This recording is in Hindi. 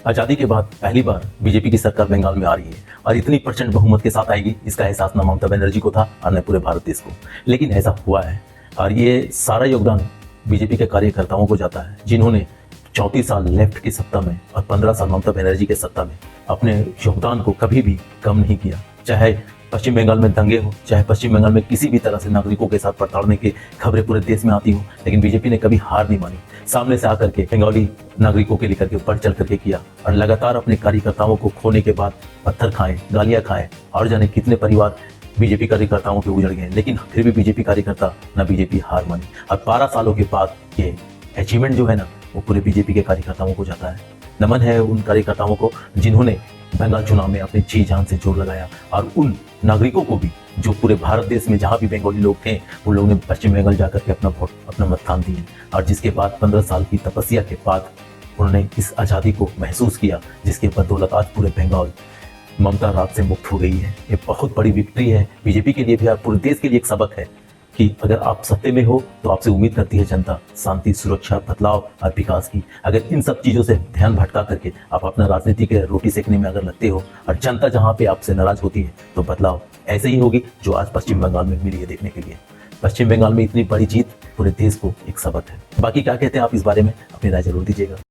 आजादी के बाद पहली बार बीजेपी की सरकार बंगाल में आ रही है और इतनी प्रचंड बहुमत के साथ आएगी, इसका एहसास न ममता बनर्जी को था और न पूरे भारत देश को। लेकिन ऐसा हुआ है और ये सारा योगदान बीजेपी के कार्यकर्ताओं को जाता है, जिन्होंने 34 साल लेफ्ट की सत्ता में और 15 साल ममता बनर्जी के सत्ता में अपने योगदान को कभी भी कम नहीं किया। चाहे पश्चिम बंगाल में दंगे हो, चाहे पश्चिम बंगाल में किसी भी तरह से नागरिकों के साथ प्रताड़ने की खबरें पूरे देश में आती हो, लेकिन बीजेपी ने कभी हार नहीं मानी। सामने से आकर के बंगाली नागरिकों के लेकर के बढ़ चढ़ करके किया और लगातार अपने कार्यकर्ताओं को खोने के बाद पत्थर खाए, गालियां खाए और जाने कितने परिवार बीजेपी कार्यकर्ताओं के उजड़ गए, लेकिन फिर भी बीजेपी कार्यकर्ता ना बीजेपी हार मानी। और 12 सालों के बाद ये अचीवमेंट जो है ना, वो पूरे बीजेपी के कार्यकर्ताओं को जाता है। नमन है उन कार्यकर्ताओं को जिन्होंने बंगाल चुनाव में अपनी जी जान से जोर लगाया, और उन नागरिकों को भी जो पूरे भारत देश में जहां भी बंगाली लोग थे, उन लोगों ने पश्चिम बंगाल जाकर के अपना वोट, अपना मतदान दिए। और जिसके बाद 15 साल की तपस्या के बाद उन्होंने इस आज़ादी को महसूस किया, जिसके बदौलत आज पूरे बंगाल ममता राज से मुक्त हो गई है। ये बहुत बड़ी विक्ट्री है बीजेपी के लिए भी और पूरे देश के लिए एक सबक है कि अगर आप सत्ते में हो तो आपसे उम्मीद करती है जनता शांति, सुरक्षा, बदलाव और विकास की। अगर इन सब चीज़ों से ध्यान भटका करके आप अपना राजनीति के रोटी सेकने में अगर लगते हो और जनता जहां पे आपसे नाराज होती है, तो बदलाव ऐसे ही होगी जो आज पश्चिम बंगाल में मिली है देखने के लिए। पश्चिम बंगाल में इतनी बड़ी जीत पूरे देश को एक सबक है। बाकी क्या कहते हैं आप इस बारे में, अपनी राय जरूर दीजिएगा।